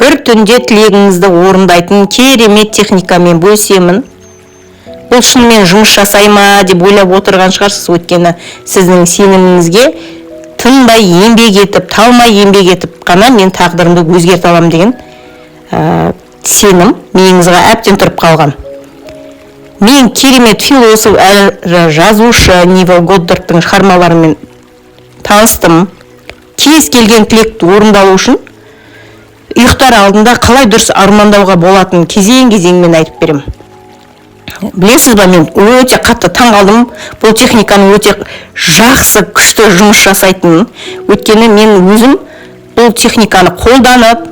бір түнде тілегіңізді орындайтын керемет техникамен бөлісемін. Бұл шынымен жұмыс жасай ма деп ойлап отырған шығарсыз, өйткені сіздің сеніміңізге тынбай еңбек етіп, талмай еңбек етіп қана мен тағдырымды өзгерте аламын деген сенім миыңызға әбден тұрып қалған. Мен керемет философ әрі жазушы Невил Годдардтың шығармаларымен таныстым. Кез келген тілекті орындалу үшін ұйықтар алдында қалай дұрыс армандауға болатынын кезең-кезеңмен айтып берем. Білесіз ба, мен өте қатты таң қалдым бұл техниканың өте жақсы, күшті жұмыс жасайтынын. Өйткені мен өзім бұл техниканы қолданып,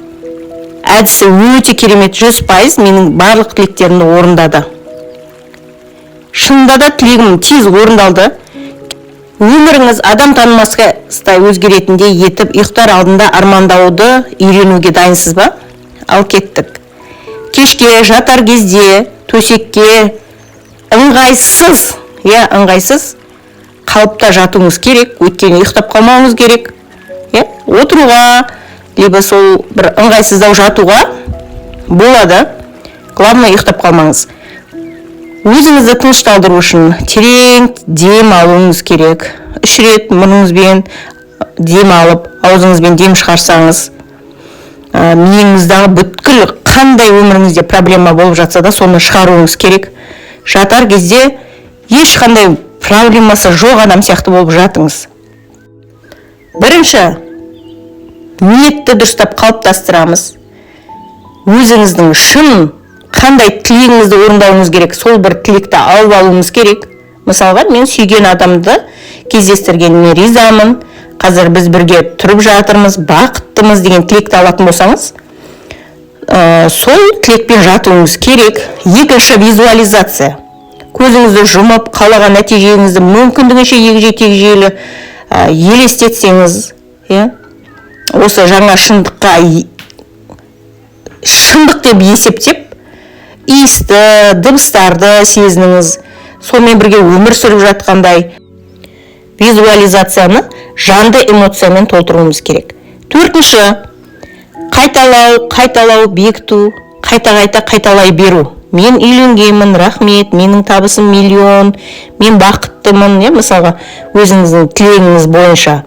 әдісі өте керемет, 100% менің барлық тілектерімді орындады. Шынында да тілегім тез орындалды. Өміріңіз адам танымастай өзгеретіндей етіп, ұйықтар алдында армандауды үйренуге дайынсыз ба? Ал кеттік. Кешке жатар кезде төсекке ыңғайсыз қалыпта жатуыңыз керек, өйткені ұйықтап қалмауыңыз керек. Отыруға, либо сол бір ыңғайсыздау жатуға болады. Главное, ұйықтап қалмаңыз. Өзіңізді тынышталдыру үшін терең дем алуыңыз керек. 3 рет мұрныңызбен дем алып, аузыңызбен дем шығарсаңыз, миыңыздағы бүткіл қандай өміріңізде проблема болып жатса да соны шығаруыңыз керек. Жатар кезде ешқандай проблемасы жоқ адам сияқты болып жатыңыз. Бірінші, ниетті дұрыстап қалыптастырамыз. Өзіңіздің шын қандай тілегіңізді орындауыңыз керек, сол бір тілекті алып алуыңыз керек. Мысалға, мен сүйген адамды кездестіргеніме ризамын, қазір біз бірге тұрып жатырмыз, бақыттымыз деген тілекті алатын болсаңыз, сол тілекпен жатуыңыз керек. Екінші, визуализация. Көзіңізді жұмып, қалаған нәтижеңізді мүмкіндігінше егжей-тегжейлі елестетсеңіз, осы жаңа шындыққа шындық деп есептеп, иісті, дыбыстарды сезініңіз, сонымен бірге өмір сүріп жатқандай. Визуализацияны жанды эмоциямен толтыруымыз керек. Төртінші, қайталау, бекіту, қайталай беру. Мен үйленгенмін, рахмет, менің табысым миллион, мен бақыттымын, мысалға, өзіңіздің тілегіңіз бойынша.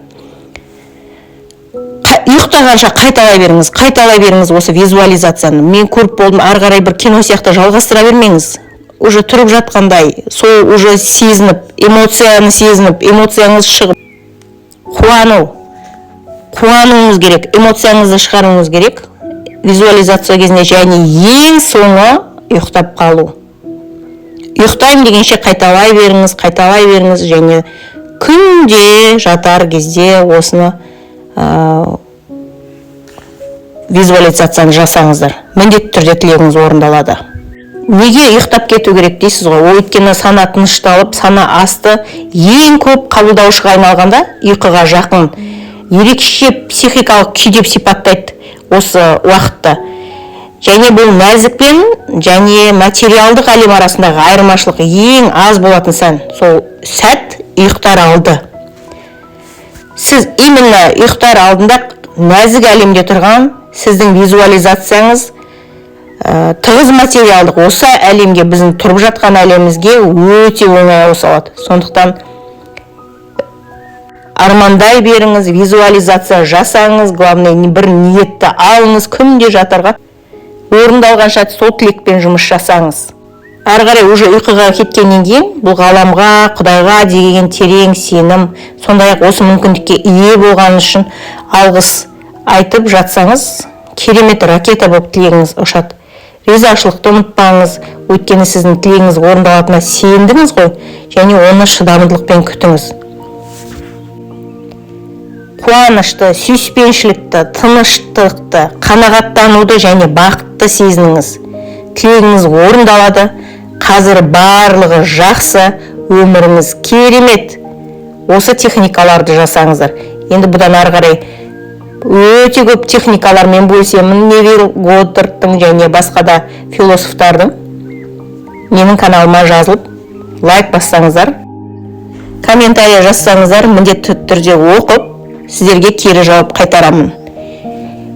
Ұйықтағанша қайталай беріңіз осы визуализацияны. Мен көріп болдым, ары қарай бір кино сияқты жалғастыра бермеңіз. Уже тұрып жатқандай, сол уже эмоцияны сезініп, эмоцияңыз шығып, қуануыңыз керек, эмоцияңызды шығаруыңыз керек. Визуализация кезінде және ең соңы ұйықтап қалу. Ұйықтайым дегенше қайталай беріңіз, және күнде жатар кезде осыны визуализацияны жасаңыздар. Міндетті түрде тілегіңіз орындалады. Неге ұйықтап кету керек дейсіз ғой? Өйткені сана тынышталып, сана асты ең көп қабылдаушыға айналғанда ұйқыға жақын, ерекше психикалық күй деп сипаттайды осы уақытта. Және бұл нәзік және материалдық әлем арасындағы айырмашылық ең аз болатын сән. Сол сәт ұйықтар алды. Сіз именно ұйықтар алдында нәзік әлемде тұрған сіздің визуализацияңыз тығыз материалдық осы әлемге, біздің тұрып жатқан әлемімізге өте оңай ауысады. Сондықтан армандай беріңіз, визуализация жасаңыз, главное бір ниетті алыңыз, күнде жатарға орындалғанша сол тілекпен жұмыс жасаңыз. Ары қарай уже ұйқыға кеткеннен кейін бұл ғаламға, Құдайға деген терең сенім, сондай-ақ осы мүмкіндікке ие болған үшін алғыс айтып жатсаңыз, керемет ракета болып тілегіңіз ұшады. Ризашылықты ұмытпаңыз, өйткені сіздің тілегіңіз орындалатынына сендіңіз ғой, және оны шыдамдылықпен күтіңіз. Қуанышты, сүйіспеншілікті, тыныштықты, қанағаттануды және бақытты сезініңіз. Тілегіңіз орындалады, қазір барлығы жақсы, өміріңіз керемет. Осы техникаларды жасаңыздар. Енді бұдан ары қарай өте көп техникалармен бөлісемін. Невил Годдардтың және басқа да философтардың. Менің каналыма жазылып, лайк бассаңыздар, комментария жазсаңыздар, міндетті түрде оқып, сіздерге кері жауап қайтарамын.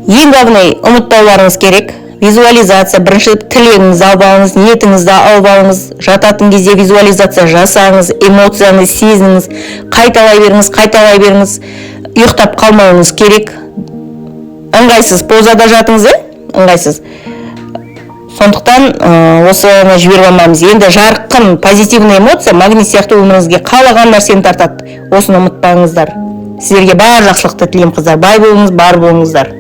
ең главный ұмытпауларыңыз керек. Визуализация, бірінші тілегіңізді алып алыңыз, ниетіңізді алып алыңыз, жататын кезде визуализация жасаңыз, эмоцияны сезініңіз, қайталай беріңіз, ұйықтап қалмауыңыз керек. Ыңғайсыз позада жатыңыз, ыңғайсыз. Сондықтан осыны жіберіп алмаймыз. Енді жарқын, позитивный эмоция магнит сияқты өміріңізге қалаған нәрсені тартады. Осыны ұмытпаңыздар. Сіздерге бар жақсылықты тілеймін, қыздар. Бай болыңыз, бар болыңыздар.